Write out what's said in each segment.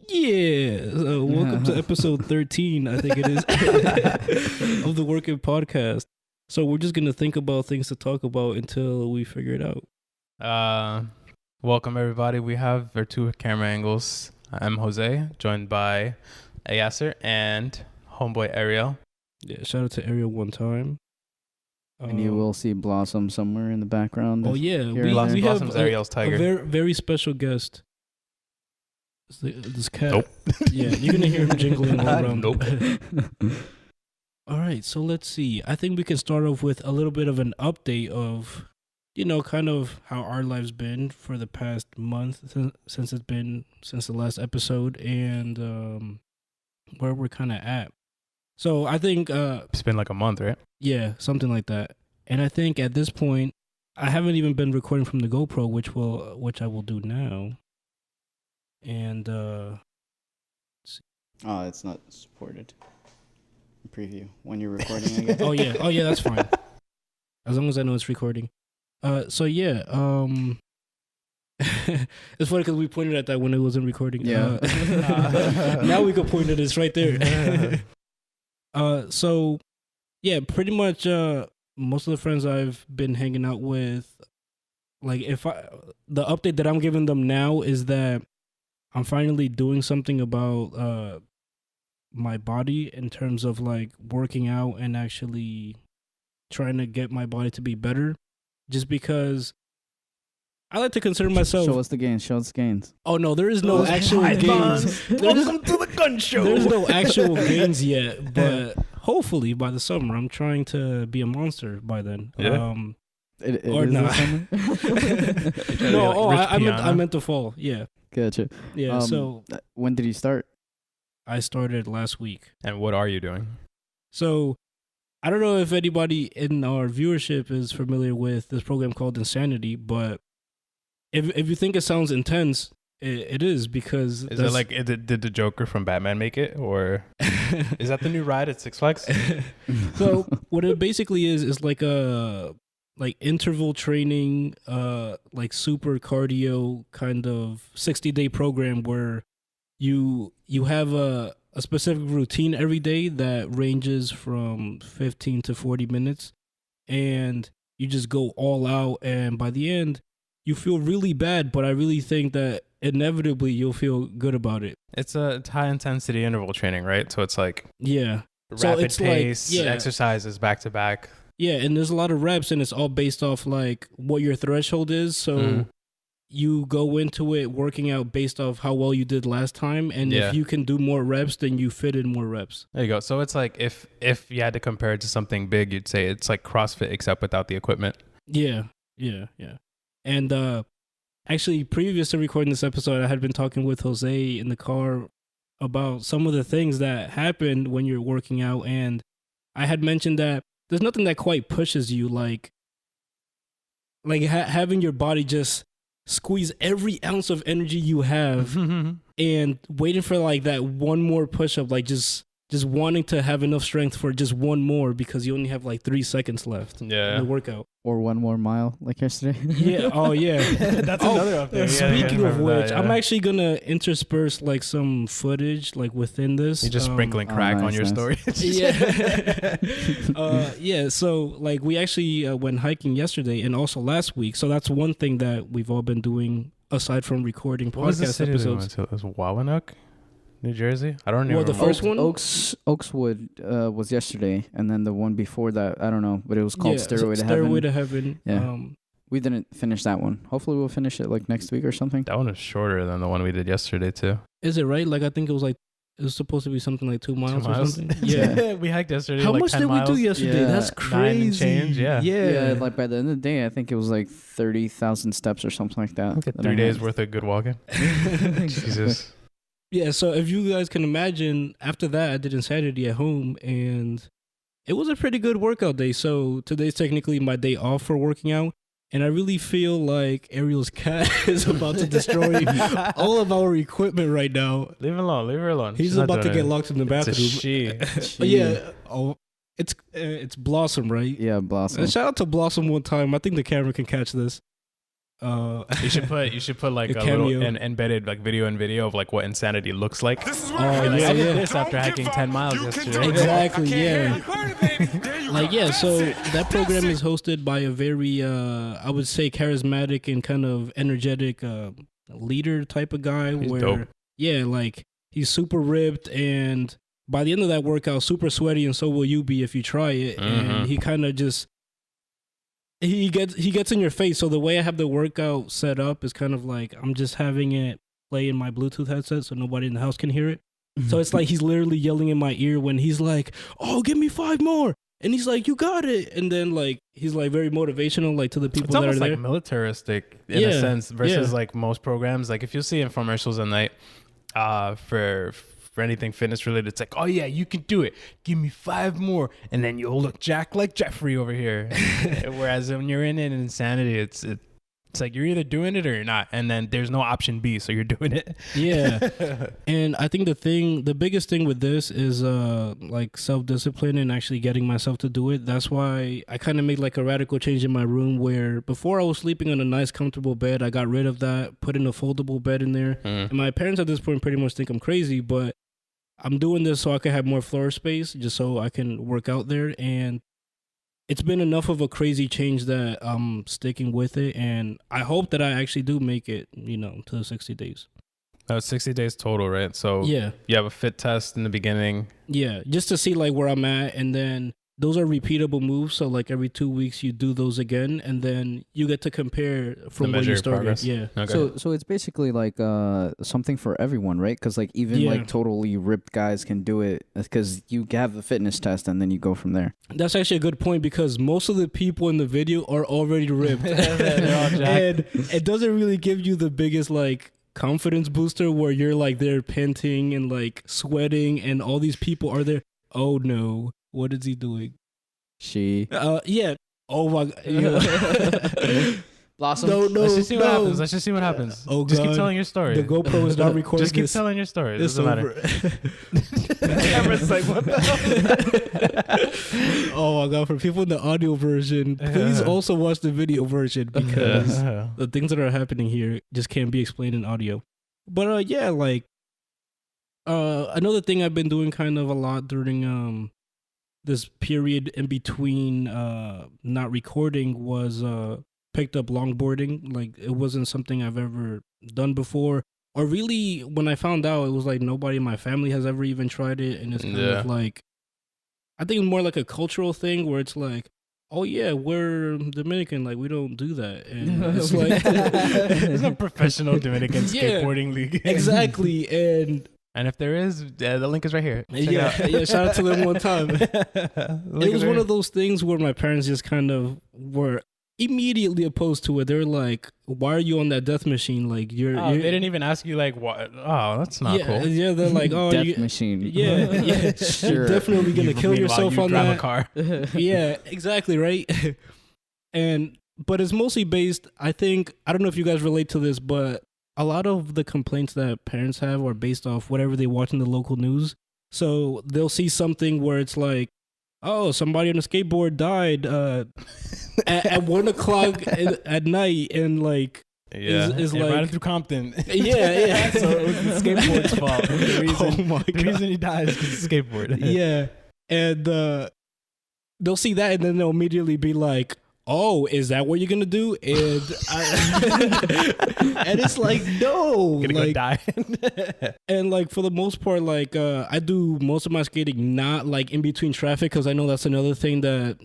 Yeah, welcome to episode 13, I think it is, of the Working Podcast. So we're just going to think about things to talk about until we figure it out. Welcome, everybody. We have our two camera angles. I'm Jose, joined by Yasser and homeboy Ariel. Yeah, shout out to Ariel one time. And you will see Blossom somewhere in the background. Oh, yeah. We have Ariel's tiger. A very, very special guest. This cat. Nope. Yeah, you're going to hear him jingling all around. Nope. All right, so let's see. I think we can start off with a little bit of an update of, kind of how our lives been for the past month since the last episode and where we're kind of at. So I think It's been like a month, right? Yeah, something like that. And I think at this point, I haven't even been recording from the GoPro, which I will do now. And it's not supported. Preview when you're recording, I guess. oh yeah, that's fine. As long as I know it's recording. So yeah, it's funny because we pointed at that when it wasn't recording. Yeah. Now we can point at this right there. So yeah, pretty much most of the friends I've been hanging out with, like the update that I'm giving them now is that I'm finally doing something about my body in terms of like working out and actually trying to get my body to be better, just because I like to consider myself. Show us the gains. Oh no, there is no actual gains. Welcome to the gun show. There's no actual gains yet, but hopefully by the summer I'm trying to be a monster by then. Yeah. It or is not. No, I meant to fall. Yeah. Gotcha. Yeah. So when did you start? I started last week. And what are you doing? So I don't know if anybody in our viewership is familiar with this program called Insanity, but if you think it sounds intense, it is, because Is it like did the Joker from Batman make it, or is that the new ride at Six Flags? So what it basically is like a interval training, like super cardio kind of 60-day program where you have a specific routine every day that ranges from 15 to 40 minutes, and you just go all out, and by the end you feel really bad, but I really think that inevitably you'll feel good about it. It's high intensity interval training, right? So it's like Yeah. rapid it's pace, like, yeah. exercises back to back. Yeah, and there's a lot of reps, and it's all based off like what your threshold is. So you go into it working out based off how well you did last time, and if you can do more reps, then you fit in more reps. There you go. So it's like if you had to compare it to something big, you'd say it's like CrossFit except without the equipment. Yeah. And actually, previous to recording this episode, I had been talking with Jose in the car about some of the things that happen when you're working out, and I had mentioned that there's nothing that quite pushes you like having your body just squeeze every ounce of energy you have and waiting for like that one more push-up, like just wanting to have enough strength for just one more because you only have like 3 seconds left in the workout. Or 1 more mile, like yesterday. Yeah. Oh, yeah. That's another update. Speaking of which, that, I'm actually gonna intersperse like some footage like within this. You're just sprinkling crack on your story. Yeah. Yeah. So like we actually went hiking yesterday and also last week. So that's one thing that we've all been doing aside from recording podcast episodes. It was Wawanuk, New Jersey. I don't know. Well, the first one, Oakswood was yesterday, and then the one before that, I don't know, but it was called Stairway to Heaven. Stairway to Heaven. Yeah. We didn't finish that one. Hopefully, we'll finish it like next week or something. That one is shorter than the one we did yesterday too. Is it right? Like I think it was supposed to be something like 2 miles or something. Yeah, we hiked yesterday. How like much 10 did miles. we do yesterday? Yeah. That's crazy. 9 and change, yeah. Yeah, like by the end of the day, I think it was like 30,000 steps or something like that. Okay, 3 days worth of good walking. Jesus. Yeah, so if you guys can imagine, after that, I did Insanity at home, and it was a pretty good workout day. So today's technically my day off for working out, and I really feel like Ariel's cat is about to destroy all of our equipment right now. Leave her alone. He's about to get locked in the bathroom. It's a she. Yeah. Oh, it's Blossom, right? Yeah, Blossom. Shout out to Blossom one time. I think the camera can catch this. You should put like a cameo. little embedded like video and video of like what insanity looks like. Oh Like, yeah, I did yeah. this after hiking 10 miles yesterday. Exactly, yeah. Like, yeah, so that program is hosted by a very, I would say, charismatic and kind of energetic leader type of guy. He's where, dope. yeah, like, he's super ripped, and by the end of that workout, super sweaty, and so will you be if you try it. And he kind of just, he gets in your face. So the way I have the workout set up is kind of like I'm just having it play in my Bluetooth headset so nobody in the house can hear it. So it's like he's literally yelling in my ear when he's like, "Oh, give me 5 more." And he's like, "You got it." And then like he's like very motivational, like to the people It's that are almost there. like militaristic in a Yeah, sense versus yeah. like most programs. Like if you see infomercials at night for anything fitness related, it's like, oh yeah, you can do it. Give me 5 more, and then you'll look jacked like Jeffrey over here. Whereas when you're in insanity, it's like you're either doing it or you're not, and then there's no option B, so you're doing it. Yeah. And I think the biggest thing with this is like self-discipline and actually getting myself to do it. That's why I kind of made like a radical change in my room where before I was sleeping on a nice comfortable bed. I got rid of that, put in a foldable bed in there. And my parents at this point pretty much think I'm crazy, but I'm doing this so I can have more floor space, just so I can work out there. And it's been enough of a crazy change that I'm sticking with it, and I hope that I actually do make it, to the 60 days. That was 60 days total, right? So Yeah. you have a fit test in the beginning. Yeah, just to see like where I'm at, and then those are repeatable moves. So like every 2 weeks you do those again, and then you get to compare from where measure you your started. progress. Yeah. Okay. So it's basically like something for everyone, right? Because like even Yeah. like totally ripped guys can do it because you have the fitness test and then you go from there. That's actually a good point because most of the people in the video are already ripped. They're all jacked. And it doesn't really give you the biggest like confidence booster where you're like there panting and like sweating and all these people are there. Oh no, what is he doing? Yeah. Oh my god. Yeah. Blossom. No, Let's just see what no. happens. Let's just see what happens. Oh, Just keep God. telling your story. The GoPro is not recording. Just keep this. telling your story. It It's doesn't matter. over. The camera's like, what the hell? Oh my god! For people in the audio version, please also watch the video version because the things that are happening here just can't be explained in audio. But yeah, like another thing I've been doing kind of a lot during this period in between not recording was picked up longboarding. Like it wasn't something I've ever done before, or really when I found out, it was like nobody in my family has ever even tried it, and it's kind of like, I think it's more like a cultural thing where it's like, oh yeah, we're Dominican, like we don't do that, and it's like There's no professional Dominican Yeah. skateboarding league. exactly. And if there is, the link is right here. Check it yeah, out. yeah, shout out to them one time. Link It was is one right of those things where my parents just kind of were immediately opposed to it. They're like, "Why are you on that death machine? Like you're." Oh, they didn't even ask you like what? Oh, that's not yeah, cool. yeah. They're like, "Oh, Death you, machine. yeah, yeah. Sure. You're definitely gonna kill Meanwhile, yourself you on drive that." a car. Yeah, exactly, right. But it's mostly based. I don't know if you guys relate to this, but a lot of the complaints that parents have are based off whatever they watch in the local news. So they'll see something where it's like, oh, somebody on a skateboard died at 1 o'clock at night, and like, Yeah, is and like- riding through Compton. yeah. So it was the skateboard's fault. The reason, Oh my the God. reason he died is because of skateboard. Yeah, and they'll see that, and then they'll immediately be like, "Oh, is that what you're gonna do?" And and it's like, no, Gonna like, go die. and like for the most part, like I do most of my skating not like in between traffic, because I know that's another thing that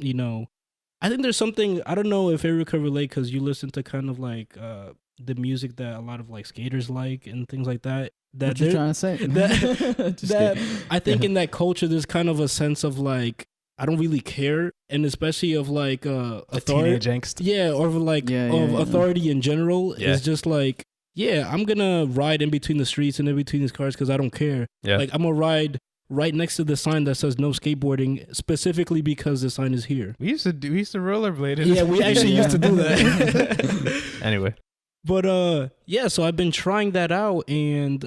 I think there's something, I don't know if Ariel could relate, because you listen to kind of like the music that a lot of like skaters like and things like that. That What you they're- trying to say? Just that kidding. I think in that culture there's kind of a sense of like, I don't really care, and especially of like authority, Teenage angst. yeah, or like Yeah, of yeah. authority in general. Yeah. Is just like, yeah, I'm gonna ride in between the streets and in between these cars because I don't care. Yeah. Like I'm gonna ride right next to the sign that says no skateboarding, specifically because the sign is here. We used to rollerblade. Yeah, we actually used to do that. Anyway, But yeah, so I've been trying that out, and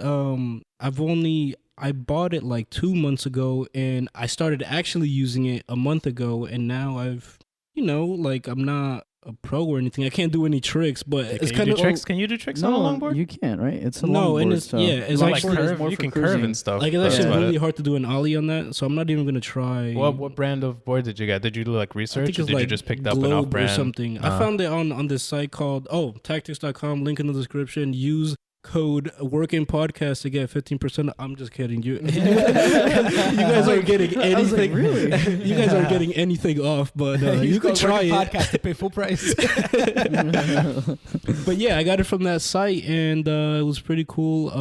I bought it like 2 months ago, and I started actually using it a month ago, and now I've like I'm not a pro or anything. I can't do any tricks, but it's kind of tricks. Can you do tricks on a longboard? You can't, right? It's a no, longboard. and it's it's like actually curve. You can curve and stuff. Like it's actually really hard to do an ollie on that, so I'm not even gonna try. What brand of board did you get? Did you do like research, or did you just pick up an Globe off-brand or something? I found it on this site called tactics.com. Link in the description. Use code working podcast to get 15%. I'm just kidding. You guys aren't getting anything. Really? You guys aren't getting anything off, but you can try it. Podcast to pay full price. But yeah, I got it from that site, and it was pretty cool.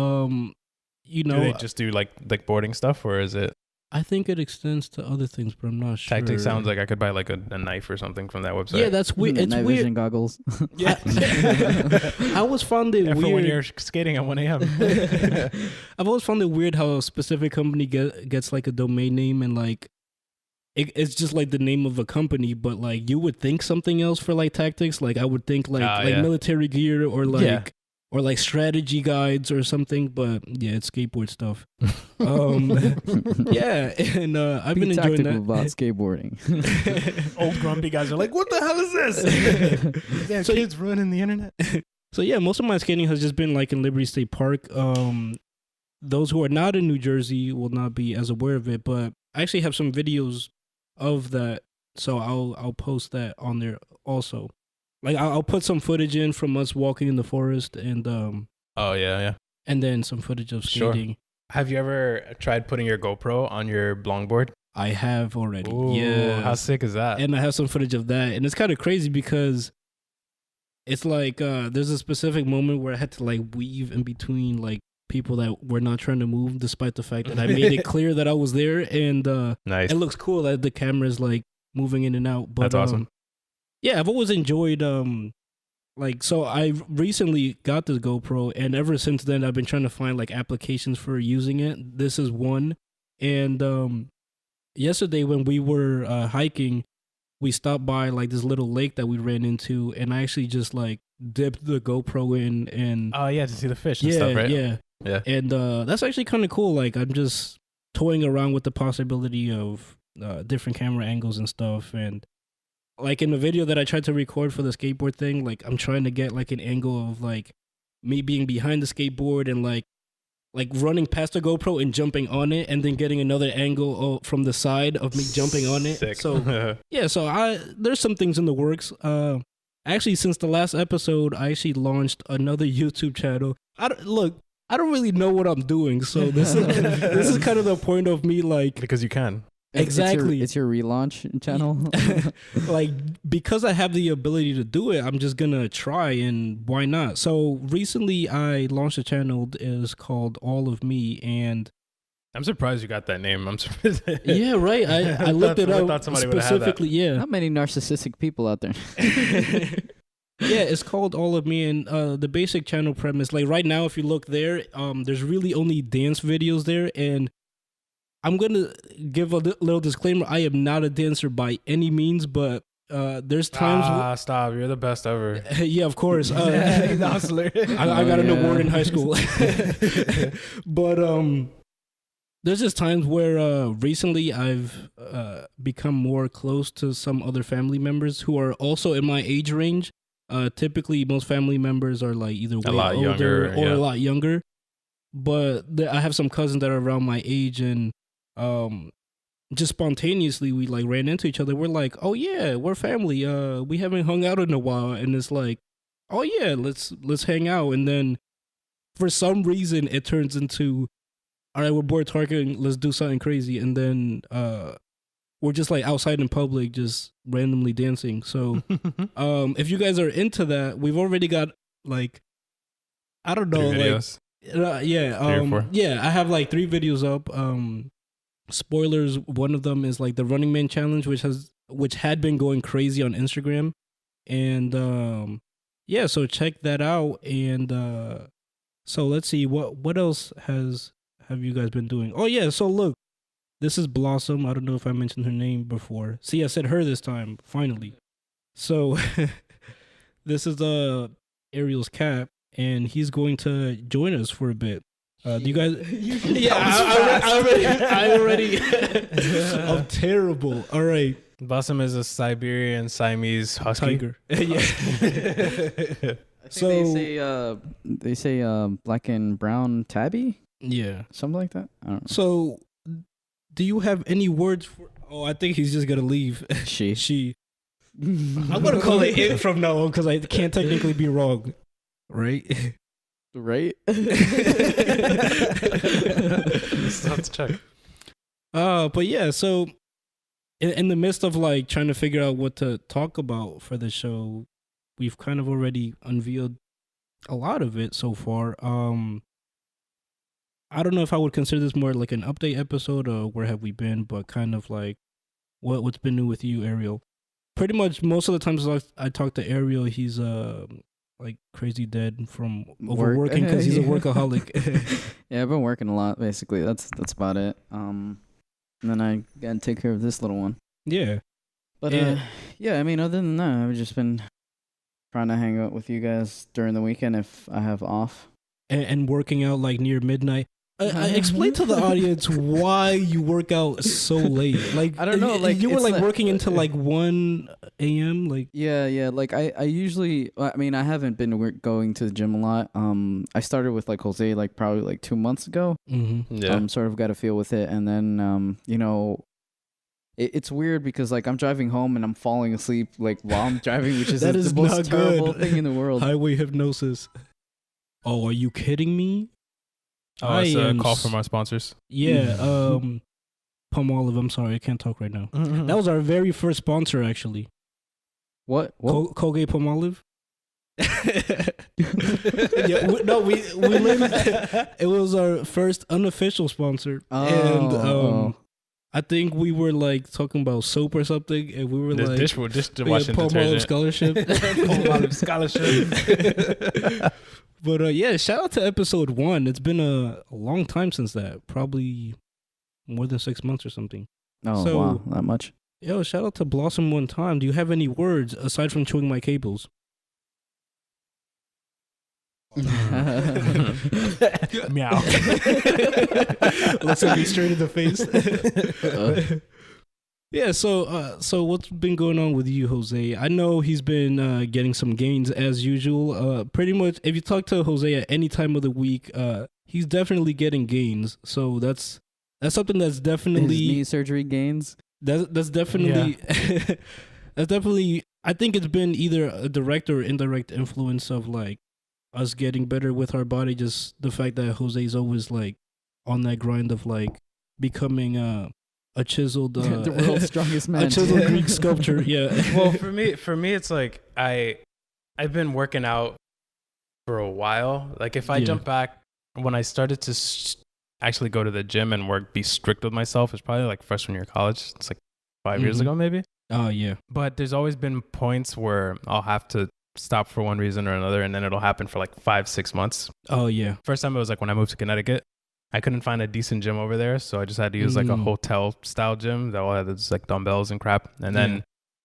You know, do they just do like boarding stuff, or is it? I think it extends to other things, but I'm not sure. Tactics sounds like I could buy like a knife or something from that website. Yeah, that's weird. It's night weird. vision goggles. Yeah. I always found it for weird. when you're skating at 1 a.m. I've always found it weird how a specific company gets like a domain name and like it's just like the name of a company, but like you would think something else for like tactics. Like I would think like military gear or like or like strategy guides or something. But yeah, it's skateboard stuff. Yeah, and I've been enjoying that about skateboarding. Old grumpy guys are like, "What the hell is this?" Damn, so kids ruining the internet. So yeah, most of my skating has just been like in Liberty State Park. Those who are not in New Jersey will not be as aware of it, but I actually have some videos of that, so I'll post that on there also. Like I'll put some footage in from us walking in the forest, and and then some footage of skating. Sure. Have you ever tried putting your GoPro on your longboard? I have already. Ooh, yeah. How sick is that? And I have some footage of that, and it's kind of crazy because it's like there's a specific moment where I had to like weave in between like people that were not trying to move, despite the fact that I made it clear that I was there, and nice. It looks cool that the camera's like moving in and out. But that's awesome. Yeah, I've always enjoyed like, so I recently got this GoPro, and ever since then I've been trying to find like applications for using it. This is one. And yesterday when we were hiking, we stopped by like this little lake that we ran into, and I actually just like dipped the GoPro in, and to see the fish and stuff, right? Yeah. And that's actually kind of cool. Like I'm just toying around with the possibility of different camera angles and stuff. And like in the video that I tried to record for the skateboard thing, like I'm trying to get like an angle of like me being behind the skateboard and like running past the GoPro and jumping on it, and then getting another angle from the side of me jumping on it. Sick. So yeah, so there's some things in the works. Actually, since the last episode, I actually launched another YouTube channel. I don't really know what I'm doing, so this is kind of the point of me like, because you can. Exactly. It's your relaunch channel. Like, because I have the ability to do it, I'm just gonna try, and why not? So recently I launched a channel that is called All of Me, and I'm surprised you got that name. I'm surprised. Yeah, right. I looked it up specifically. Yeah. Not many narcissistic people out there. Yeah, it's called All of Me, and the basic channel premise, like right now, if you look there, there's really only dance videos there, and I'm going to give a little disclaimer. I am not a dancer by any means, but there's times... Stop. You're the best ever. Yeah, of course. I got an award in high school. But there's just times where recently I've become more close to some other family members who are also in my age range. Typically, most family members are like either way older or a lot younger. But I have some cousins that are around my age, and just spontaneously we like ran into each other. We're like, oh yeah, we're family. We haven't hung out in a while, and it's like, oh yeah, let's hang out. And then for some reason it turns into, all right, we're bored talking, let's do something crazy. And then we're just like outside in public, just randomly dancing. So if you guys are into that, we've already got like, I don't know, 3 videos. Yeah, I have like 3 videos up. Spoilers, one of them is like the Running Man challenge, which had been going crazy on Instagram. And yeah, so check that out. And so let's see, what else have you guys been doing? Oh yeah, so look, this is Blossom. I don't know if I mentioned her name before. See, I said her this time, finally. So this is Ariel's cat, and he's going to join us for a bit. Do you guys? Yeah, I already. I'm terrible. All right. Blossom is a Siberian Siamese husky. Tiger. Yeah. So they say black and brown tabby, Yeah. something like that. I don't know. So, do you have any words for? Oh, I think he's just gonna leave. She. She. I'm gonna call it it from now on because I can't technically be wrong, right? Right. Still have to check. But yeah. So, in the midst of like trying to figure out what to talk about for the show, we've kind of already unveiled a lot of it so far. I don't know if I would consider this more like an update episode or where have we been, but kind of like what's been new with you, Ariel. Pretty much most of the times I talk to Ariel, he's like crazy dead from overworking because he's a workaholic. Yeah, I've been working a lot. Basically, that's about it. And then I gotta take care of this little one. Yeah, But yeah, I mean, other than that, I've just been trying to hang out with you guys during the weekend if I have off. and working out like near midnight. I explain to the audience why you work out so late. Like I don't know, like, you were it's like like- working until like 1 a.m. Like Yeah. Like I usually, I mean, I haven't been going to the gym a lot. I started with like Jose like probably like 2 months ago. Yeah. Sort of got a feel with it, and then you know, it's weird because like I'm driving home and I'm falling asleep like while I'm driving, which is That the is most not terrible good. thing in the world. highway hypnosis. Oh, are you kidding me? Oh, it's I a am call s- from our sponsors. Yeah, Palmolive. I'm sorry, I can't talk right now. That was our very first sponsor, actually. What? Colgate Palmolive. Yeah, we learned it was our first unofficial sponsor, and I think we were like talking about soap or something, and we were This like dishwashing Palmolive detergent. scholarship. Palmolive scholarship. But yeah, shout out to episode 1. It's been a long time since that, probably more than 6 months or something. Oh So- wow, that much. Yo, shout out to Blossom one time. Do you have any words aside from chewing my cables? Meow. Looks at me straight in the face. Yeah, so what's been going on with you, Jose? I know he's been getting some gains as usual. Pretty much, if you talk to Jose at any time of the week, he's definitely getting gains. So that's something that's His definitely knee surgery gains. that's definitely that's definitely. I think it's been either a direct or indirect influence of like us getting better with our body. Just the fact that Jose's always like on that grind of like becoming a chiseled The world's strongest man. a chiseled Greek sculpture. Yeah. Well, for me, it's like I've been working out for a while. Like if I Yeah. jump back when I started to actually go to the gym and be strict with myself, it's probably like freshman year of college. It's like 5 years Mhm. ago, maybe. Oh yeah. But there's always been points where I'll have to stop for one reason or another, and then it'll happen for like 5-6 months. Oh yeah. First time it was like when I moved to Connecticut. I couldn't find a decent gym over there, so I just had to use like a Mm. hotel style gym that all had just like dumbbells and crap. And then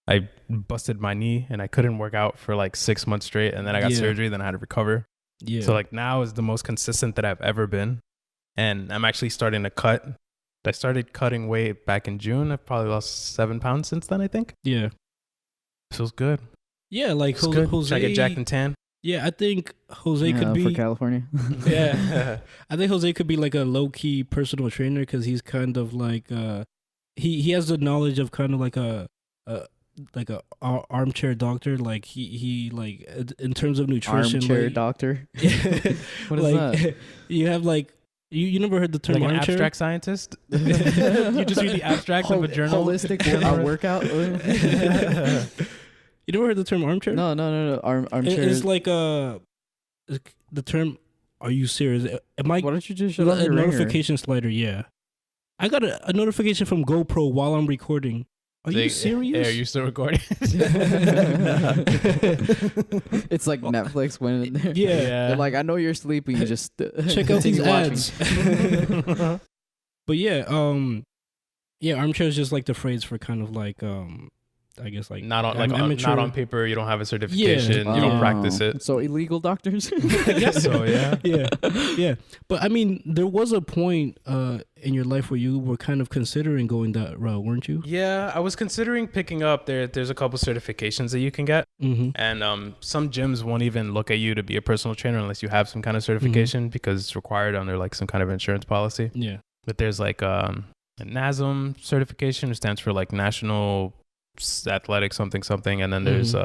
I busted my knee and I couldn't work out for like 6 months straight. And then I got Yeah. surgery, then I had to recover. Yeah. So like now is the most consistent that I've ever been. And I'm actually starting to cut. I started cutting weight back in June. I've probably lost 7 pounds since then, I think. yeah. Feels good. Yeah, like It's good. Jose. Should I get jacked and tan? Yeah, I think Jose could for be. California. Yeah. I think Jose could be like a low key personal trainer because he's kind of like he has the knowledge of kind of like a armchair doctor. Like he like in terms of nutrition. Armchair like, doctor. What is like, that? You have like you never heard the term Like an armchair? abstract scientist? You just read the abstract of a journal? Holistic workout. You never heard the term armchair? No. Armchair. It's like the term. Are you serious? Am I Why don't you just shut up a your ringer? notification slider? Yeah, I got a notification from GoPro while I'm recording. Are you serious? Hey, are you still recording? It's like Netflix went in there. Yeah. They're like, I know you're sleeping. Just Check out these continue watching." ads. But yeah, armchair is just like the phrase for kind of like I guess like not on amateur. not on paper. You don't have a certification. You don't practice it. So illegal doctors? I guess so. Yeah. yeah. But I mean, there was a point in your life where you were kind of considering going that route, weren't you? Yeah, I was considering picking up. There's a couple certifications that you can get, and some gyms won't even look at you to be a personal trainer unless you have some kind of certification because it's required under like some kind of insurance policy. Yeah. But there's like a NASM certification, which stands for like National Athletic something, and then there's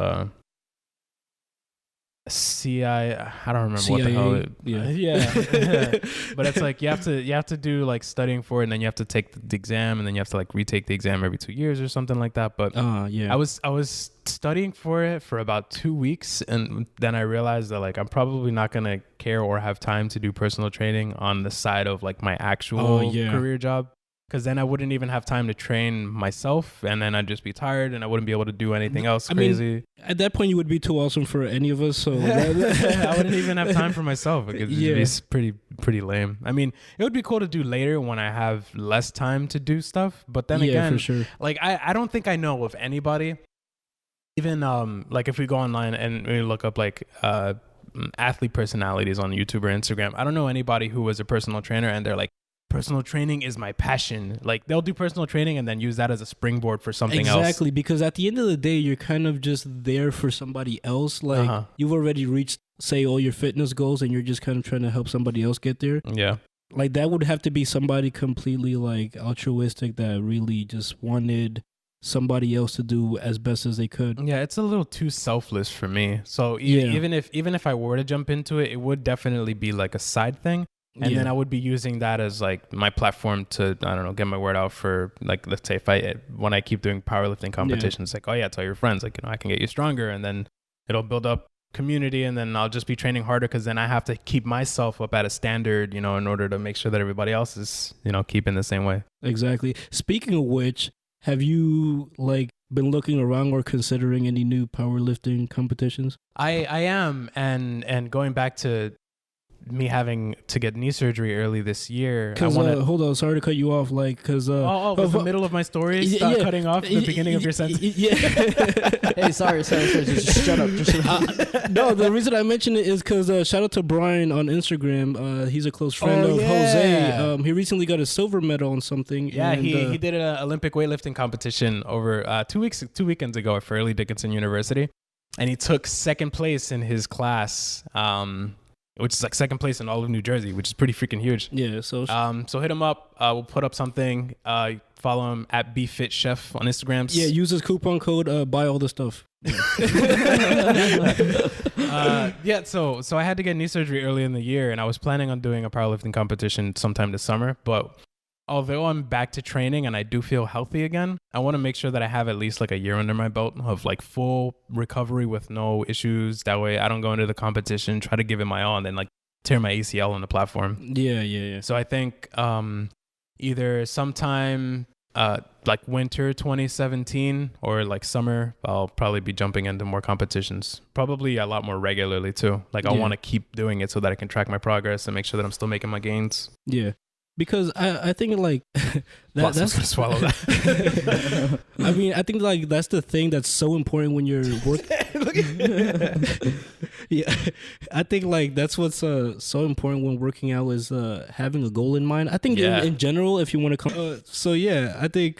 CI. I don't remember CIA, what the hell. Yeah. But it's like you have to do like studying for it, and then you have to take the exam, and then you have to like retake the exam every 2 years or something like that. But yeah, I was studying for it for about 2 weeks, and then I realized that like I'm probably not gonna care or have time to do personal training on the side of like my actual career job. Because then I wouldn't even have time to train myself, and then I'd just be tired, and I wouldn't be able to do anything else crazy. I mean, at that point, you would be too awesome for any of us. So I wouldn't even have time for myself. It could just be pretty lame. I mean, it would be cool to do later when I have less time to do stuff. But then again, for sure. like I don't think I know of anybody. Even like if we go online and we look up like athlete personalities on YouTube or Instagram, I don't know anybody who was a personal trainer and they're like, personal training is my passion. Like they'll do personal training and then use that as a springboard for something else. Exactly, because at the end of the day, you're kind of just there for somebody else. Like you've already reached, say, all your fitness goals, and you're just kind of trying to help somebody else get there. Yeah. Like that would have to be somebody completely like altruistic that really just wanted somebody else to do as best as they could. Yeah, it's a little too selfless for me. So even if I were to jump into it, it would definitely be like a side thing. And then I would be using that as like my platform to, I don't know, get my word out for like, let's say when I keep doing powerlifting competitions, like, oh yeah, tell your friends, like, you know, I can get you stronger, and then it'll build up community, and then I'll just be training harder because then I have to keep myself up at a standard, you know, in order to make sure that everybody else is, you know, keeping the same way. Exactly. Speaking of which, have you like been looking around or considering any new powerlifting competitions? I am, and going back to me having to get knee surgery early this year. Because hold on, sorry to cut you off. Like, because was the middle of my story start cutting off the beginning of your sentence? Yeah. Hey, sorry. Just shut up. No, the reason I mentioned it is because shout out to Brian on Instagram. He's a close friend of Jose. He recently got a silver medal on something. Yeah, and, he did an Olympic weightlifting competition over 2 weekends ago at Fairleigh Dickinson University, and he took second place in his class. Which is like second place in all of New Jersey, which is pretty freaking huge. Yeah, so hit him up. We'll put up something. Follow him at BFitChef on Instagram. Yeah, use his coupon code. Buy all the stuff. So I had to get knee surgery early in the year, and I was planning on doing a powerlifting competition sometime this summer. But although I'm back to training and I do feel healthy again, I want to make sure that I have at least like a year under my belt of like full recovery with no issues. That way I don't go into the competition, try to give it my all, and then like tear my ACL on the platform. Yeah. So I think either sometime like winter 2017 or like summer, I'll probably be jumping into more competitions. Probably a lot more regularly too. Like I want to keep doing it so that I can track my progress and make sure that I'm still making my gains. Yeah. Because I think like that's gonna swallow that. I mean, I think like that's the thing that's so important when you're working. Yeah, I think like that's what's so important when working out is having a goal in mind. I think in general, if you want to come. So yeah, I think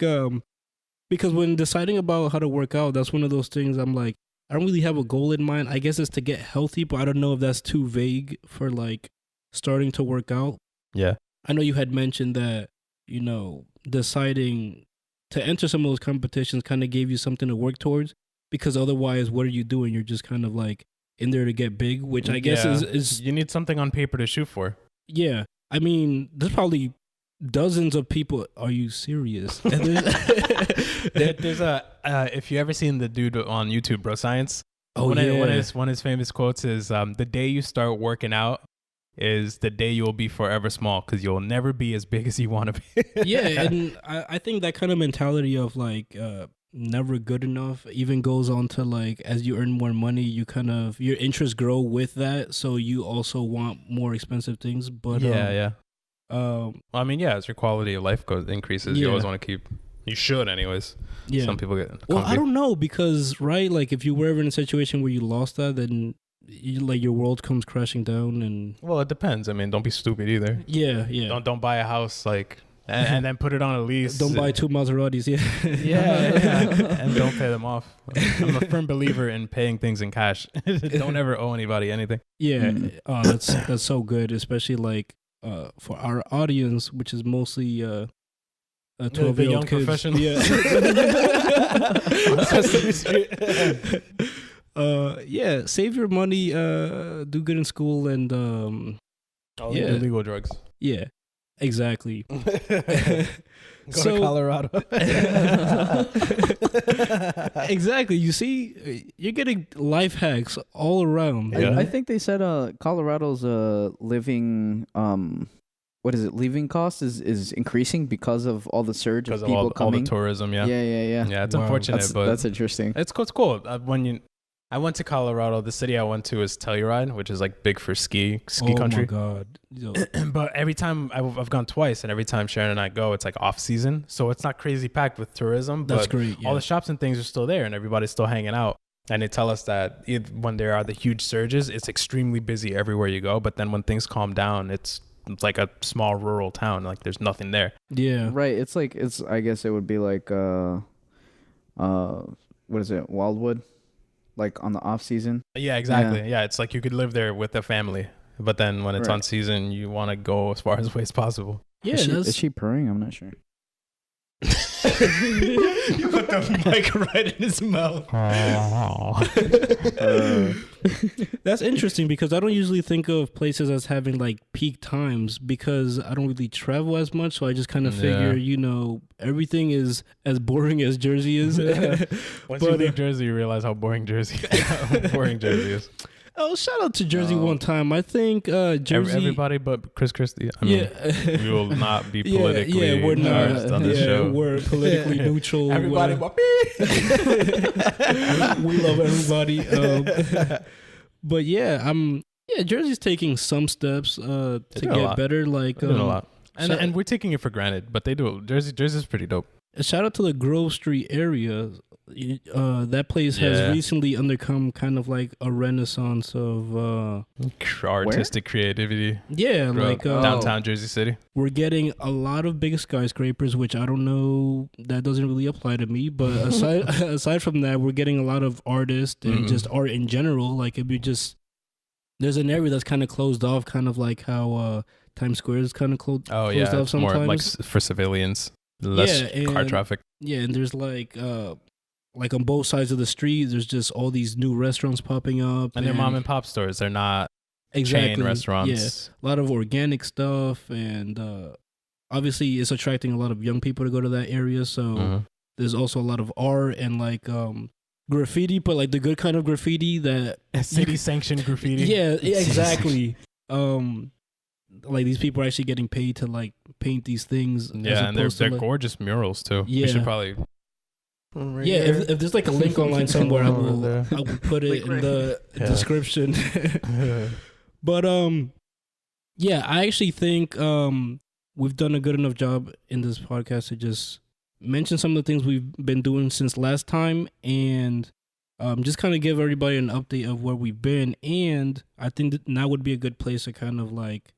because when deciding about how to work out, that's one of those things. I'm like, I don't really have a goal in mind. I guess it's to get healthy, but I don't know if that's too vague for like starting to work out. Yeah. I know you had mentioned that, you know, deciding to enter some of those competitions kind of gave you something to work towards, because otherwise, what are you doing? You're just kind of like in there to get big, which I guess is... You need something on paper to shoot for. Yeah. I mean, there's probably dozens of people. Are you serious? There's if you ever seen the dude on YouTube, Bro Science, one of his famous quotes is, the day you start working out is the day you'll be forever small, because you'll never be as big as you want to be. Yeah, and I think that kind of mentality of like never good enough even goes on to like, as you earn more money, you kind of, your interests grow with that, so you also want more expensive things. But I mean, as your quality of life increases, you always want to keep You should, anyways. Yeah. Some people get Well, comfy. I don't know because right, like if you were ever in a situation where you lost that, then like your world comes crashing down, and Well, it depends. I mean, don't be stupid either. yeah. Don't buy a house like and then put it on a lease. Don't buy 2 Maseratis. Yeah. Yeah. And don't pay them off. I'm a firm believer in paying things in cash. Don't ever owe anybody anything. Yeah. Oh, that's so good, especially like for our audience, which is mostly 12-year-old the young kids. professional. Yeah. Save your money, do good in school, and Illegal drugs. yeah, exactly. Go to Colorado. Exactly. You see, you're getting life hacks all around. Yeah. I think they said Colorado's living living cost is increasing because of all the surge of Because of people all the coming. tourism, yeah. Yeah. It's Wow. unfortunate, but That's interesting. it's cool. I went to Colorado. The city I went to is Telluride, which is like big for ski Oh country. my god. Yo. But every time I've gone twice, and every time Sharon and I go, it's like off season, so it's not crazy packed with tourism. That's But great. Yeah. all the shops and things are still there, and everybody's still hanging out. And they tell us that when there are the huge surges, it's extremely busy everywhere you go. But then when things calm down, it's like a small rural town. Like there's nothing there. Yeah. Right. I guess it would be like what is it? Wildwood, like on the off season. Yeah, exactly. Yeah, it's like you could live there with a family, but then when it's Right. on season, you want to go as far away as possible. Yeah. Is she purring? I'm not sure. You put the mic right in his mouth. That's interesting because I don't usually think of places as having like peak times because I don't really travel as much. So I just kind of figure, everything is as boring as Jersey is. Once you leave Jersey, you realize how boring Jersey is. Oh, shout out to Jersey one time. I think Jersey. Everybody but Chris Christie. I mean, we will not be politically we're not. charged on this show. We're politically neutral. Everybody but me. We love everybody. But Jersey's taking some steps to get better. Like They're doing a lot. And we're taking it for granted, but they do it. Jersey's pretty dope. Shout out to the Grove Street area. That place has recently undergone kind of like a renaissance of artistic creativity. Yeah, like downtown Jersey City. We're getting a lot of big skyscrapers, which I don't know, that doesn't really apply to me. But aside from that, we're getting a lot of artists and just art in general. Like if you just there's an area that's kind of closed off, kind of like how Times Square is kind of closed off it's sometimes. more like for civilians, less car traffic. Yeah, and there's like on both sides of the street, there's just all these new restaurants popping up. And they're mom and pop stores. They're not chain restaurants. Yeah, a lot of organic stuff. And obviously, it's attracting a lot of young people to go to that area. So there's also a lot of art and like graffiti, but like the good kind of graffiti that... City-sanctioned graffiti. Yeah, exactly. Like these people are actually getting paid to like paint these things. Yeah, and they're gorgeous murals too. Yeah. We should probably... if there's like a link online somewhere, I will put it in the description. But I actually think we've done a good enough job in this podcast to just mention some of the things we've been doing since last time, and just kind of give everybody an update of where we've been. And I think that now would be a good place to kind of like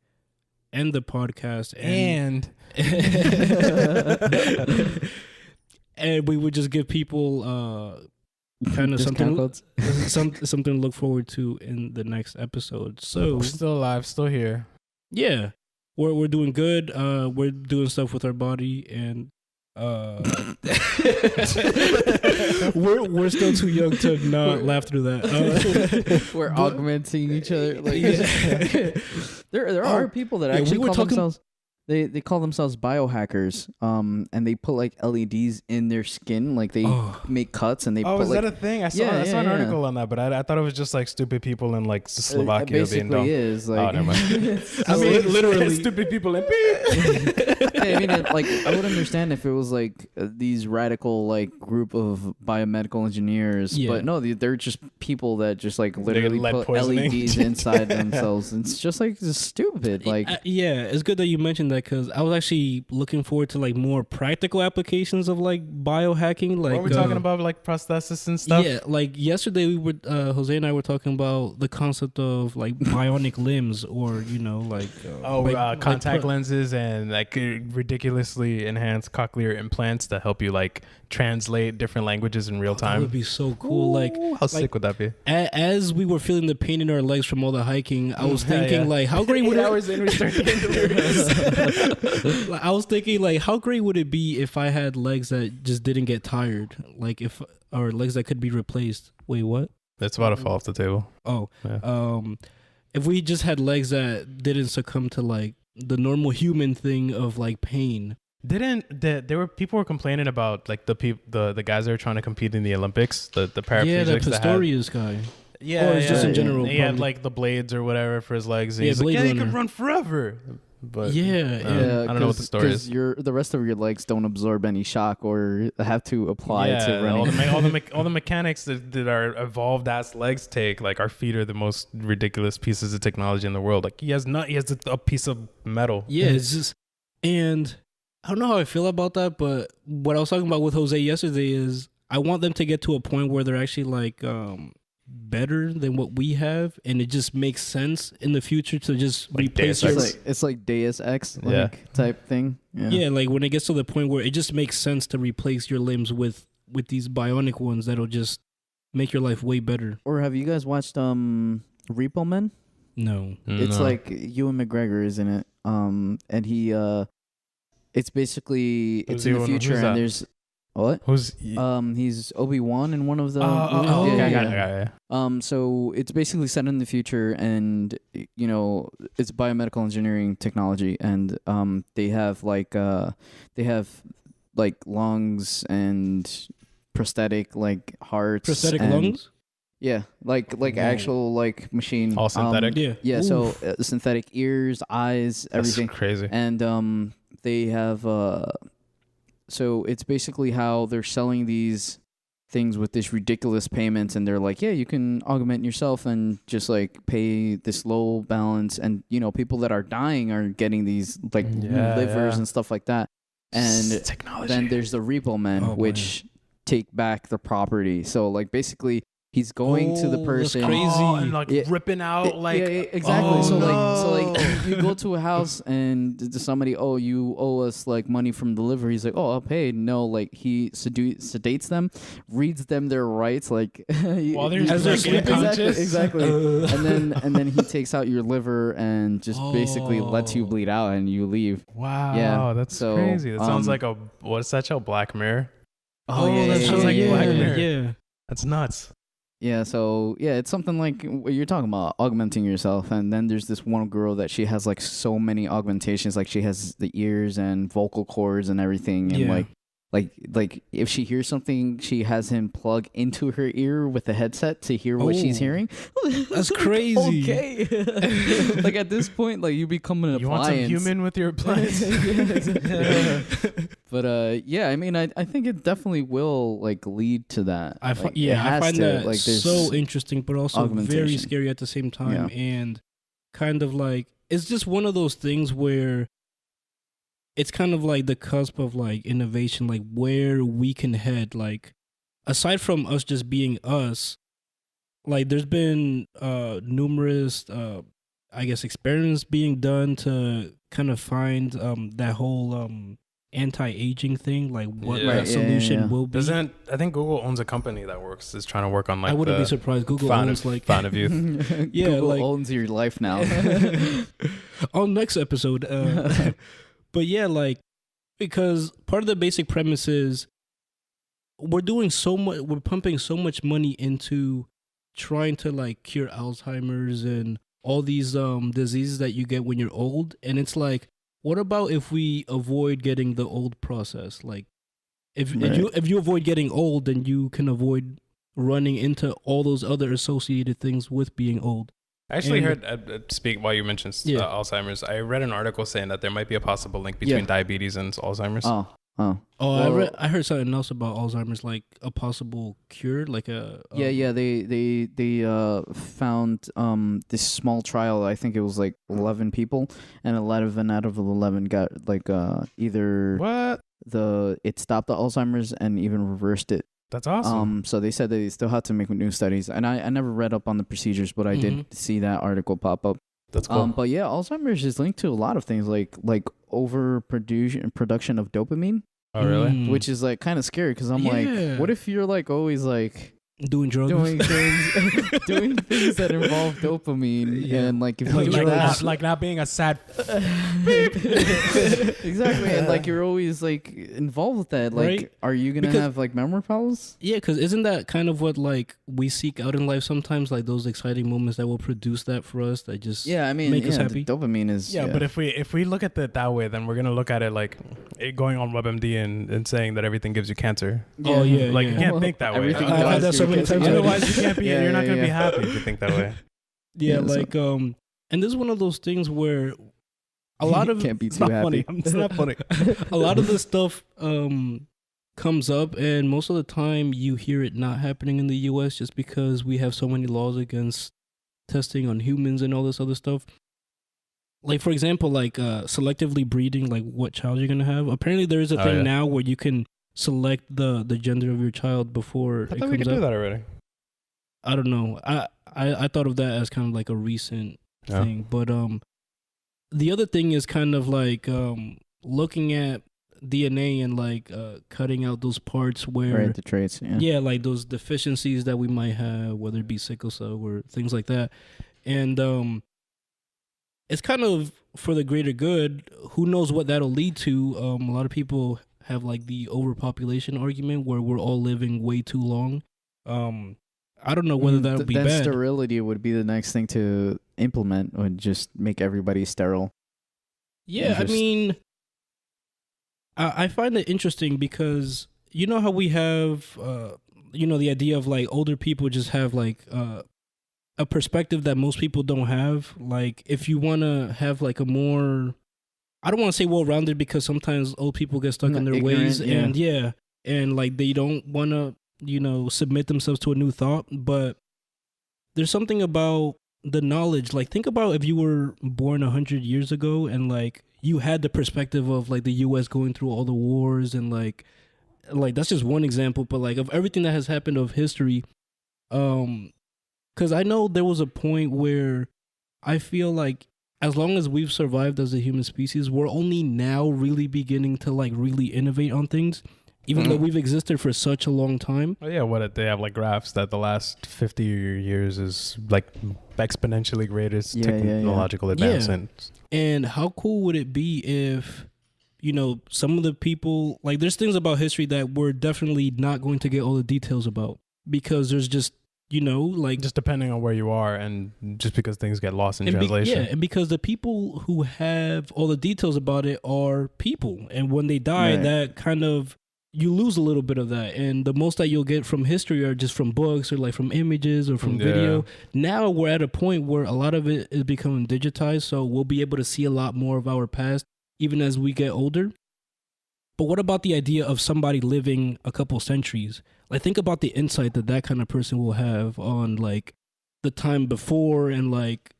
end the podcast and we would just give people kind of something to look forward to in the next episode. So we're still alive, still here. Yeah, we're doing good. We're doing stuff with our body, and we're still too young to not laugh through that. We're augmenting each other. Like there are people that actually call themselves. They call themselves biohackers, and they put like LEDs in their skin, like they make cuts and they. Oh, put, is that a thing? I saw an article on that, but I thought it was just like stupid people in like Slovakia being dumb. It basically is like. Oh, never mind. I mean, literally stupid people in. I mean, like I would understand if it was like these radical like group of biomedical engineers, but no, they're just people that just like literally put LEDs inside themselves. It's just like just stupid. Like, it's good that you mentioned that because I was actually looking forward to like more practical applications of like biohacking. Like, what are we talking about, like prosthesis and stuff? Yeah, like yesterday we were Jose and I were talking about the concept of like bionic limbs, or like contact lenses and like ridiculously enhanced cochlear implants that help you like translate different languages in real time. That would be so cool. How sick would that be? As we were feeling the pain in our legs from all the hiking, I was thinking like, how great would hours in we start getting delirious. I was thinking like, how great would it be if I had legs that just didn't get tired, or legs that could be replaced. Wait, what? That's about to fall off the table. Oh, yeah. If we just had legs that didn't succumb to like the normal human thing of like pain. People were complaining about like the guys that are trying to compete in the Olympics, the paraplegics. Yeah, the Pistorius guy. Yeah, or it's just in general. He had like the blades or whatever for his legs. And he's like, he could run forever. But I don't know what the story is. The rest of your legs don't absorb any shock or have to apply to running. all the mechanics that our evolved ass legs take. Like our feet are the most ridiculous pieces of technology in the world. Like he has a piece of metal. Yeah, it's just, and I don't know how I feel about that, but what I was talking about with Jose yesterday is I want them to get to a point where they're actually like better than what we have, and it just makes sense in the future to just like replace it's like Deus Ex type thing. Yeah, like when it gets to the point where it just makes sense to replace your limbs with these bionic ones that'll just make your life way better. Or have you guys watched Repo Men? No. It's like Ewan McGregor is in it. And he it's basically it's in the future and there's what? He's Obi-Wan in one of the movies. I got it. So it's basically set in the future, and it's biomedical engineering technology, and they have like lungs and prosthetic like hearts. Prosthetic lungs? Yeah, like actual like machine. All synthetic. Yeah. So synthetic ears, eyes, everything. That's crazy. And they have so it's basically how they're selling these things with this ridiculous payments, and they're like, yeah, you can augment yourself and just like pay this low balance, and people that are dying are getting these like livers and stuff like that. And then there's the Repo Men, which take back the property. So like basically he's going to the person. That's crazy. And like ripping out exactly. So like you go to a house and somebody, you owe us like money from delivery. He's like, I'll pay. No, like he sedates them, reads them their rights, like while they're sleeping. Exactly. and then he takes out your liver and just basically lets you bleed out and you leave. Wow. Yeah. That's crazy. That sounds like what's that show? Black Mirror. That sounds like Black Mirror. Yeah. That's nuts. Yeah, so it's something like what you're talking about, augmenting yourself. And then there's this one girl that she has like so many augmentations, like she has the ears and vocal cords and everything, and like if she hears something, she has him plug into her ear with the headset to hear what she's hearing. That's crazy. Okay. Like at this point, like you become an appliance. You want some human with your appliance? But I mean, I think it definitely will like lead to that. I find that like, so interesting, but also very scary at the same time, and kind of like it's just one of those things where it's kind of like the cusp of like innovation, like where we can head. Like aside from us just being us, like there's been numerous experiments being done to kind of find that whole anti-aging thing, like what that solution will be. I think Google owns a company that is trying to work on like I wouldn't be surprised. Google owns like Fountain of Youth. Yeah, Google like owns your life now. On next episode. But yeah, like, because part of the basic premise is we're doing so much, we're pumping so much money into trying to like cure Alzheimer's and all these diseases that you get when you're old. And it's like, what about if we avoid getting the old process? Like, if you avoid getting old, then you can avoid running into all those other associated things with being old. I actually And- heard, speak while you mentioned Yeah. Alzheimer's, I read an article saying that there might be a possible link between diabetes and Alzheimer's. Oh. Oh, Well- I heard something else about Alzheimer's, like a possible cure, like a Yeah. They found this small trial. I think it was like 11 people, and 11 out of the 11 got like either What? it stopped the Alzheimer's and even reversed it. That's awesome. So they said they still had to make new studies, and I never read up on the procedures, but I did see that article pop up. That's cool. But yeah, Alzheimer's is linked to a lot of things, like production of dopamine, Oh, really? which is like kind of scary because I'm like, what if you're like always like doing drugs, doing things that involve dopamine, and like if you Like do drugs. that, Like not being a sad. exactly, and like you're always like involved with that, like Right? are you gonna Because- have like memory problems? Yeah, because isn't that kind of what like we seek out in life sometimes, like those exciting moments that will produce that for us, that just Yeah, I mean, make us the happy. dopamine is Yeah, but if we look at it that way, then we're gonna look at it like it going on WebMD and saying that everything gives you cancer. Oh, yeah, Like yeah. you can't think that way. Everything I've had that so many times already. Otherwise, you can't be. Yeah, You're not yeah, gonna be yeah. happy if you think that way. Yeah, Yeah, so- like and this is one of those things where a lot of can't be it's too not happy. funny. It's not funny. A lot of this stuff comes up, and most of the time you hear it not happening in the U.S. just because we have so many laws against testing on humans and all this other stuff. Like for example, like selectively breeding, like what child you're gonna have. Apparently, there is a thing now where you can select the gender of your child before I it thought we comes could do up. that already. I don't know. I thought of that as kind of like a recent thing, but the other thing is kind of like looking at DNA and like cutting out those parts where right, the traits. Yeah. like those deficiencies that we might have, whether it be sickle cell or things like that, and it's kind of for the greater good. Who knows what that'll lead to? A lot of people have like the overpopulation argument where we're all living way too long. I don't know whether that would be then bad. sterility would be the next thing to implement, would just make everybody sterile. Yeah, I Just- mean, I find it interesting because you know how we have, the idea of like older people just have like a perspective that most people don't have. Like if you want to have like a more, I don't want to say well-rounded because sometimes old people get stuck in their ways, Ignorant, and like they don't want to, submit themselves to a new thought. But there's something about the knowledge. Like think about if you were born 100 years ago and like you had the perspective of like the US going through all the wars and like that's just one example, but like of everything that has happened of history. Because I know there was a point where I feel like as long as we've survived as a human species, we're only now really beginning to like really innovate on things, even though we've existed for such a long time. Oh yeah, what they have like graphs that the last 50 years is like exponentially greatest technological advancement. And how cool would it be if, some of the people, like there's things about history that we're definitely not going to get all the details about because there's just, like Just depending on where you are, and just because things get lost in translation. and because the people who have all the details about it are people, and when they die, that kind of you lose a little bit of that, and the most that you'll get from history are just from books or like from images or from video. Now we're at a point where a lot of it is becoming digitized, so we'll be able to see a lot more of our past even as we get older. But what about the idea of somebody living a couple centuries? Like think about the insight that kind of person will have on like the time before, and like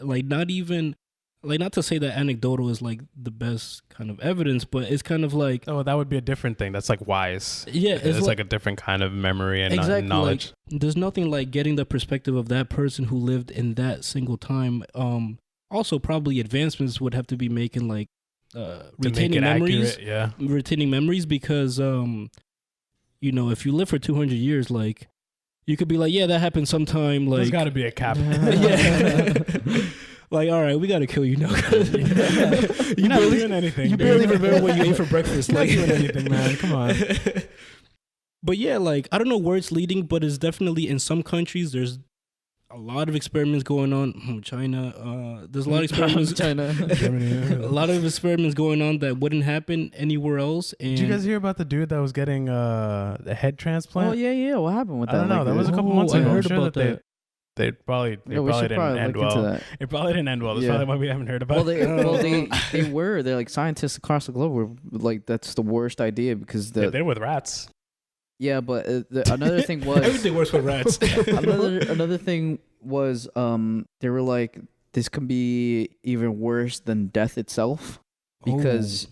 not even like, not to say that anecdotal is like the best kind of evidence, but it's kind of like, Oh, that would be a different thing. That's like wise. yeah, It's like a different kind of memory and knowledge. Like, there's nothing like getting the perspective of that person who lived in that single time. Also probably advancements would have to be making like retaining memories, accurate, retaining memories, because if you live for 200 years, like you could be like, yeah, that happened sometime. Like there's got to be a cap. yeah. Like, all right, we got to kill you now. You're not doing anything. You barely remember what you ate for breakfast. You're Like, not doing anything, man. Come on. But yeah, like, I don't know where it's leading, but it's definitely in some countries, there's a lot of experiments going on. China, there's a lot of experiments. China. Germany, A lot of experiments going on that wouldn't happen anywhere else. And Did you guys hear about the dude that was getting a head transplant? Oh yeah. What happened with I that? don't know. Like, That was a couple Oh, months I ago. heard I'm sure about that they, that. They probably didn't end well. It probably didn't end well. That's probably why we haven't heard about it. They're like scientists across the globe were like, that's the worst idea because they did it with rats. Yeah, but another thing was everything works with rats. another thing was they were like, this can be even worse than death itself because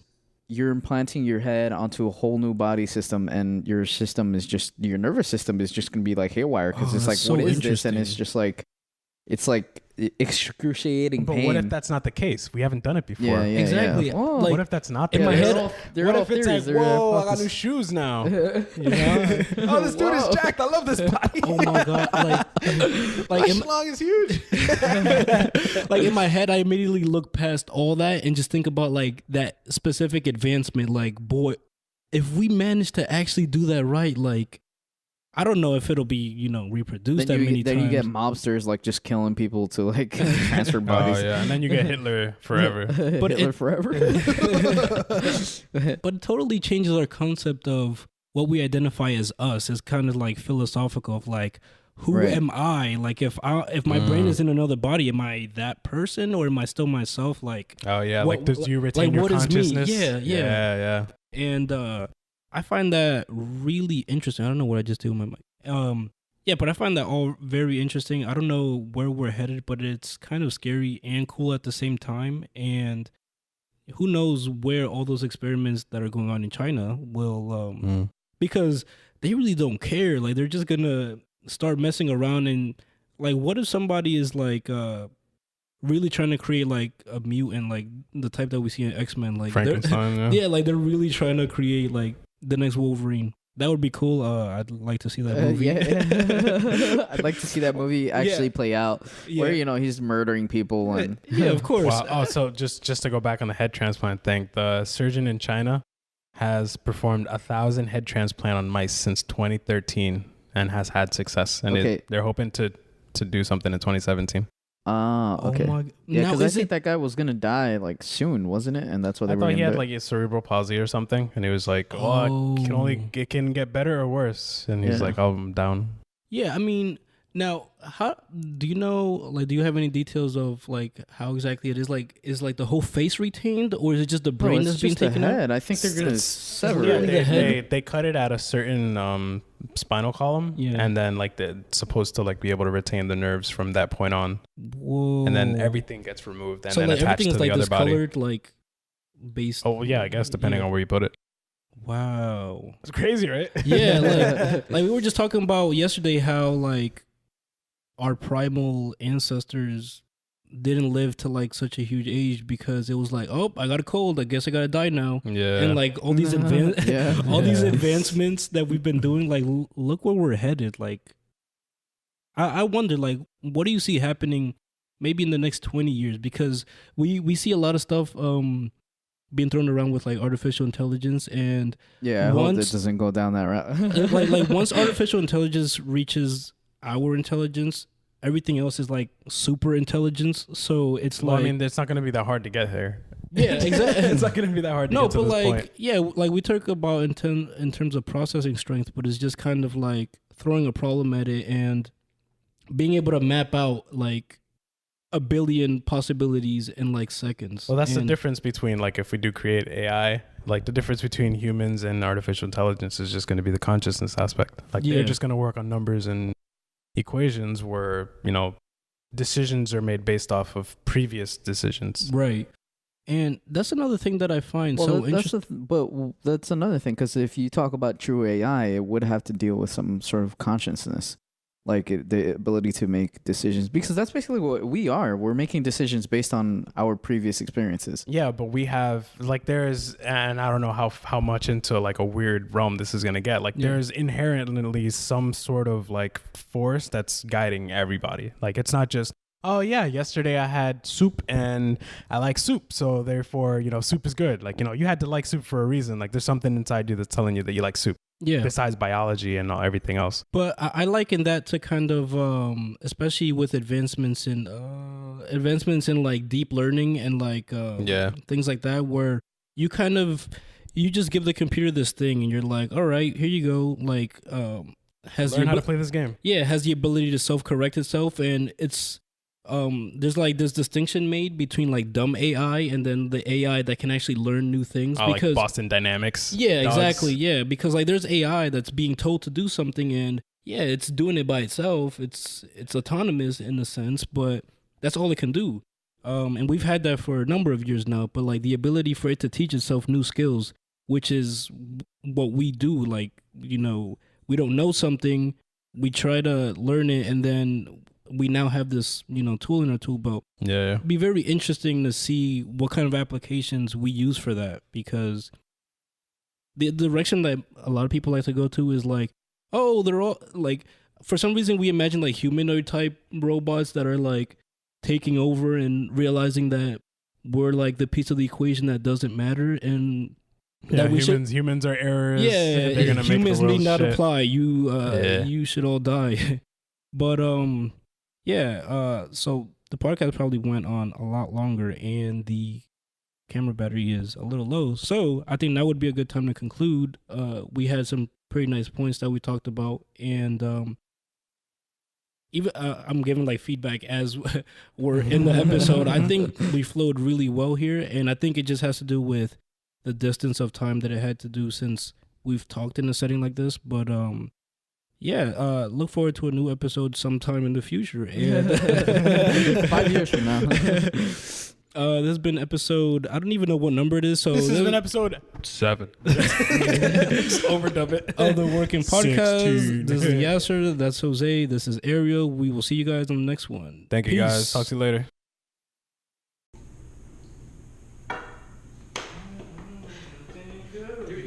you're implanting your head onto a whole new body system, and your nervous system is just gonna be like haywire because it's like, what is this? And it's just like, it's like excruciating pain. But what if that's not the case? We haven't done it before. Yeah, exactly. Yeah. Like, what if that's not the case? In my head, what if it's like, whoa, I got new shoes now. You know? Oh, this dude is jacked. I love this body. Oh my god! My schlong is huge. Like in my head, I immediately look past all that and just think about like that specific advancement. Like, boy, if we manage to actually do that right, like, I don't know if it'll be, reproduced that many times. Then you get mobsters like just killing people to like transfer bodies. Oh yeah, and then you get Hitler forever. But Hitler forever. But it totally changes our concept of what we identify as us. It's kind of like philosophical of like, who am I? Like if my brain is in another body, am I that person or am I still myself? Like, oh yeah, like do you retain your consciousness? Yeah. And I find that really interesting. I don't know what I just did with my mic. Yeah, but I find that all very interesting. I don't know where we're headed, but it's kind of scary and cool at the same time. And who knows where all those experiments that are going on in China will, because they really don't care. Like, they're just gonna start messing around. And like, what if somebody is like really trying to create like a mutant, like the type that we see in X-Men, like Frankenstein? Yeah, like they're really trying to create like the next Wolverine. That would be cool. I'd like to see that movie. I'd like to see that movie actually play out, where he's murdering people and yeah, of course. Wow. Oh, so just to go back on the head transplant thing, the surgeon in China has performed 1,000 head transplant on mice since 2013 and has had success, and they're hoping to do something in 2017. Okay. Oh yeah, because I think that guy was gonna die like soon, wasn't it? And that's what I thought he had like a cerebral palsy or something, and he was like, it can get better or worse, and he's like, I'm down. Yeah, I mean, now, how do you know? Like, do you have any details of like how exactly it is? Like, is like the whole face retained, or is it just the brain that's being taken out? I think they're gonna sever it. They cut it at a certain spinal column, and then like they're supposed to like be able to retain the nerves from that point on. Whoa! And then everything gets removed and so then like attached to the other body. Like based. Oh yeah, I guess depending on where you put it. Wow, it's crazy, right? Yeah, like we were just talking about yesterday how like our primal ancestors didn't live to like such a huge age because it was like, oh, I got a cold, I guess I gotta die now. Yeah. And like all these these advancements that we've been doing, like look where we're headed. Like I wonder, like, what do you see happening maybe in the next 20 years? Because we see a lot of stuff being thrown around with like artificial intelligence, and I hope it doesn't go down that route. like once artificial intelligence reaches our intelligence, everything else is like super intelligence. So it's I mean, it's not going to be that hard to get there. Yeah, exactly. It's not going to be that hard to get to this point. Yeah, like we talk about in terms of processing strength, but it's just kind of like throwing a problem at it and being able to map out like a billion possibilities in like seconds. Well, that's the difference between like if we do create AI, like the difference between humans and artificial intelligence is just going to be the consciousness aspect. Like they're just going to work on numbers and equations where, decisions are made based off of previous decisions. Right. And that's another thing that I find interesting. But that's another thing, because if you talk about true AI, it would have to deal with some sort of consciousness, like the ability to make decisions, because that's basically what we are. We're making decisions based on our previous experiences. Yeah, but we have like and I don't know how much into like a weird realm this is going to get. Like there's inherently some sort of like force that's guiding everybody. Like it's not just, oh yeah, yesterday I had soup and I like soup, so therefore, soup is good. Like, you had to like soup for a reason. Like there's something inside you that's telling you that you like soup. Yeah. Besides biology and everything else. But I liken that to kind of, especially with advancements in like deep learning and like things like that, where you just give the computer this thing and you're like, all right, here you go. Like has learn how to play this game. Yeah, has the ability to self-correct itself, and it's there's like this distinction made between like dumb AI and then the AI that can actually learn new things. Because like Boston Dynamics. Yeah, dogs. Exactly. Yeah, because like there's AI that's being told to do something, and yeah, it's doing it by itself. It's autonomous in a sense, but that's all it can do. And we've had that for a number of years now. But like the ability for it to teach itself new skills, which is what we do. Like, you know, we don't know something, we try to learn it, and then we now have this, you know, tool in our tool belt. Yeah. It'd be very interesting to see what kind of applications we use for that, because the direction that a lot of people like to go to is like, oh, they're all like, for some reason we imagine like humanoid type robots that are like taking over and realizing that we're like the piece of the equation that doesn't matter, and that humans are errors. Yeah, they're gonna humans make the need not shit. apply. You should all die. But so the podcast probably went on a lot longer, and the camera battery is a little low. So I think that would be a good time to conclude. We had some pretty nice points that we talked about, and even I'm giving like feedback as we're in the episode. I think we flowed really well here, and I think it just has to do with the distance of time that it had to do since we've talked in a setting like this. But look forward to a new episode sometime in the future. And 5 years from now. This has been episode, I don't even know what number it is. So this has been episode 7. Overdub it. Of the Working Podcast. 16. This is Yasser. That's Jose. This is Ariel. We will see you guys on the next one. Thank you, guys. Talk to you later. Dude,